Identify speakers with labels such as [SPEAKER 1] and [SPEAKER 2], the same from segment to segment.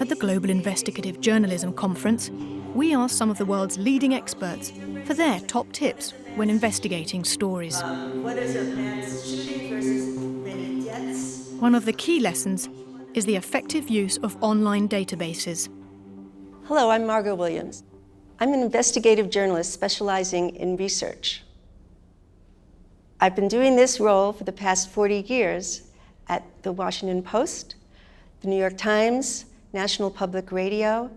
[SPEAKER 1] At the Global Investigative Journalism Conference, we asked some of the world's leading experts for their top tips when investigating stories.
[SPEAKER 2] What is a mass shooting versus many deaths?
[SPEAKER 1] One of the key lessons is the effective use of online databases.
[SPEAKER 3] Hello, I'm Margot Williams. I'm an investigative journalist specializing in research. I've been doing this role for the past 40 years at the Washington Post, the New York Times, National Public Radio,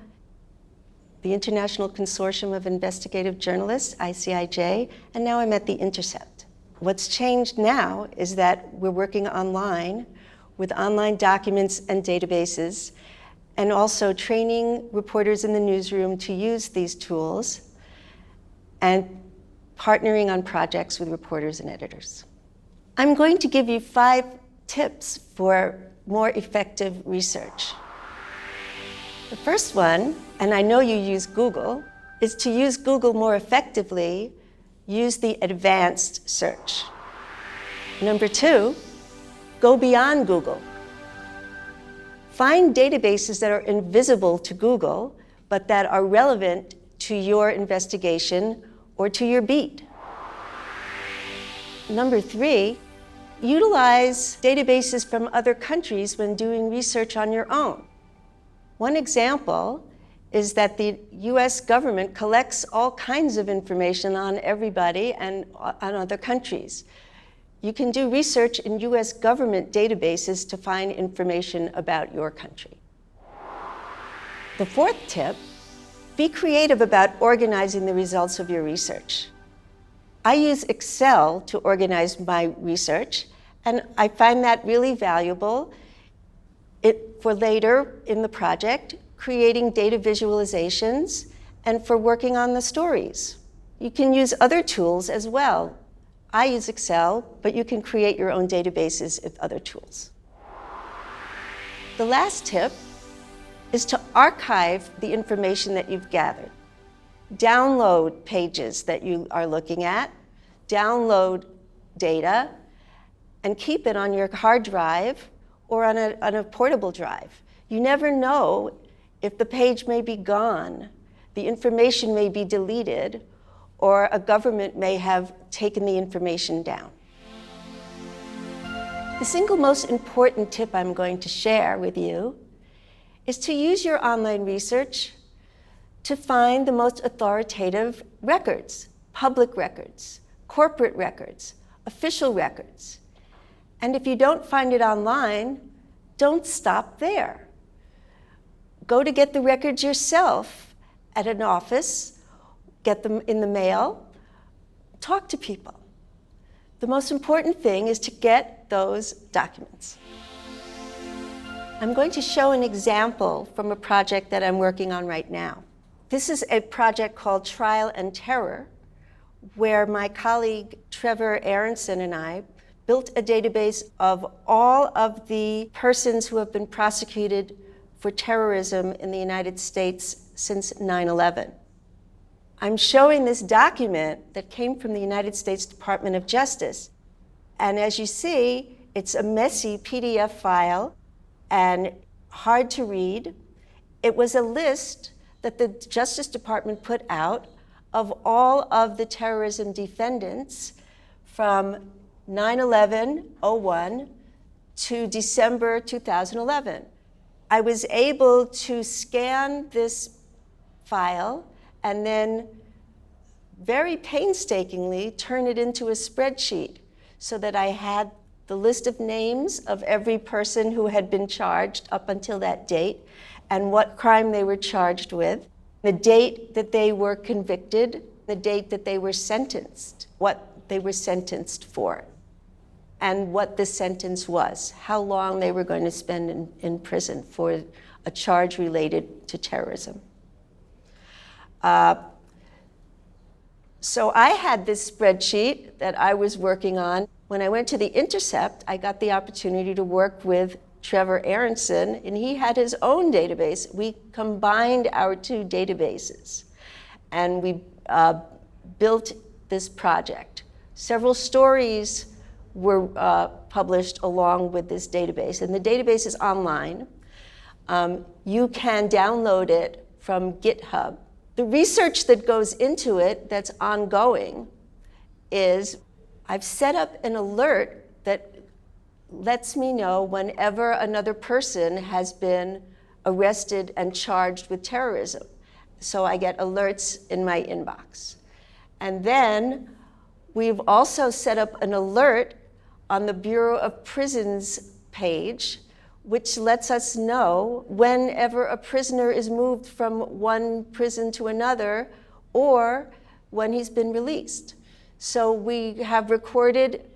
[SPEAKER 3] the International Consortium of Investigative Journalists, ICIJ, and now I'm at The Intercept. What's changed now is that we're working online with online documents and databases, and also training reporters in the newsroom to use these tools, and partnering on projects with reporters and editors. I'm going to give you 5 tips for more effective research. The first one, and I know you use Google, is to use Google more effectively, use the advanced search. Number 2, go beyond Google. Find databases that are invisible to Google, but that are relevant to your investigation or to your beat. Number 3, utilize databases from other countries when doing research on your own. One example is that the US government collects all kinds of information on everybody and on other countries. You can do research in US government databases to find information about your country. The 4th tip, be creative about organizing the results of your research. I use Excel to organize my research, and I find that really valuable for later in the project, creating data visualizations, and for working on the stories. You can use other tools as well. I use Excel, but you can create your own databases with other tools. The last tip is to archive the information that you've gathered. Download pages that you are looking at, download data, and keep it on your hard drive or on a portable drive. You never know if the page may be gone, the information may be deleted, or a government may have taken the information down. The single most important tip I'm going to share with you is to use your online research to find the most authoritative records, public records, corporate records, official records. And if you don't find it online, don't stop there. Go to get the records yourself at an office, get them in the mail, talk to people. The most important thing is to get those documents. I'm going to show an example from a project that I'm working on right now. This is a project called Trial and Terror, where my colleague Trevor Aronson and I built a database of all of the persons who have been prosecuted for terrorism in the United States since 9/11. I'm showing this document that came from the United States Department of Justice. And as you see, it's a messy PDF file and hard to read. It was a list that the Justice Department put out of all of the terrorism defendants from 9/11/01 to December 2011. I was able to scan this file and then very painstakingly turn it into a spreadsheet so that I had the list of names of every person who had been charged up until that date and what crime they were charged with, the date that they were convicted, the date that they were sentenced, what they were sentenced for, and what the sentence was, how long they were going to spend in prison for a charge related to terrorism. So I had this spreadsheet that I was working on. When I went to The Intercept, I got the opportunity to work with Trevor Aronson, and he had his own database. We combined our two databases, and we built this project. Several stories were published along with this database. And the database is online. You can download it from GitHub. The research that goes into it that's ongoing is I've set up an alert that lets me know whenever another person has been arrested and charged with terrorism. So I get alerts in my inbox. And then we've also set up an alert on the Bureau of Prisons page, which lets us know whenever a prisoner is moved from one prison to another or when he's been released. So we have recorded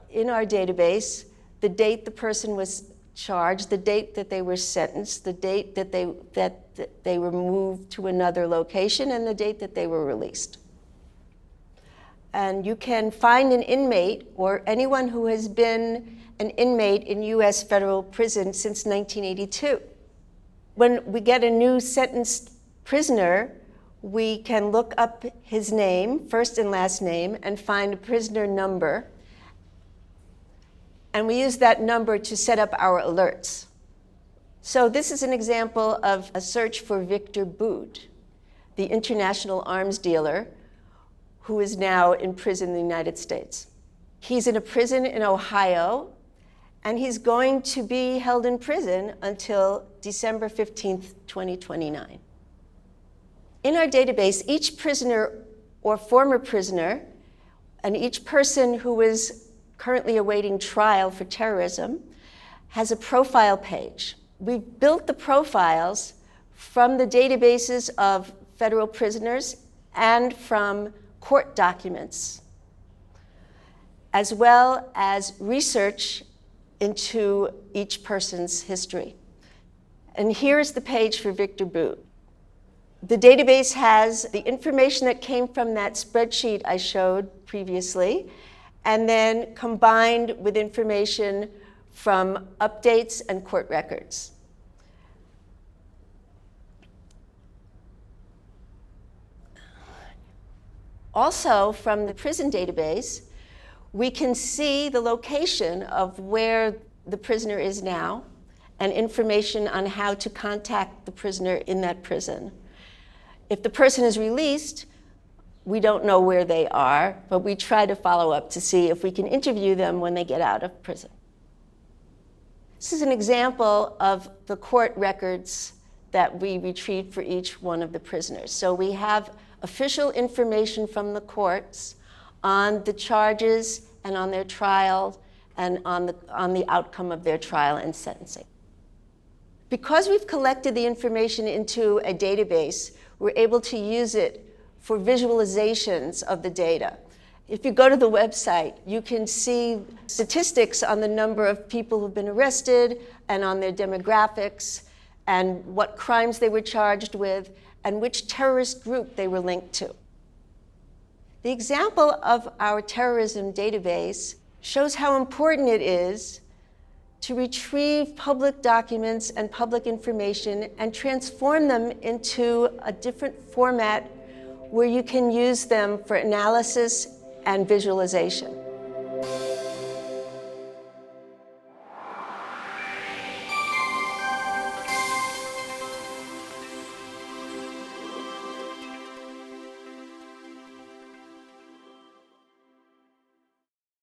[SPEAKER 3] in our database the date the person was charged, the date that they were sentenced, the date that they were moved to another location, and the date that they were released. And you can find an inmate or anyone who has been an inmate in U.S. federal prison since 1982. When we get a new sentenced prisoner, we can look up his name, first and last name, and find a prisoner number. And we use that number to set up our alerts. So this is an example of a search for Victor Bout, the international arms dealer who is now in prison in the United States. He's in a prison in Ohio, and he's going to be held in prison until December 15th, 2029. In our database, each prisoner or former prisoner and each person who is currently awaiting trial for terrorism has a profile page. We've built the profiles from the databases of federal prisoners and from court documents, as well as research into each person's history. And here's the page for Victor Bout. The database has the information that came from that spreadsheet I showed previously, and then combined with information from updates and court records. Also, from the prison database, we can see the location of where the prisoner is now and information on how to contact the prisoner in that prison. If the person is released, we don't know where they are, but we try to follow up to see if we can interview them when they get out of prison. This is an example of the court records that we retrieved for each one of the prisoners. So we have official information from the courts on the charges and on their trial and on the outcome of their trial and sentencing. Because we've collected the information into a database, we're able to use it for visualizations of the data. If you go to the website, you can see statistics on the number of people who've been arrested and on their demographics and what crimes they were charged with and which terrorist group they were linked to. The example of our terrorism database shows how important it is to retrieve public documents and public information and transform them into a different format where you can use them for analysis and visualization.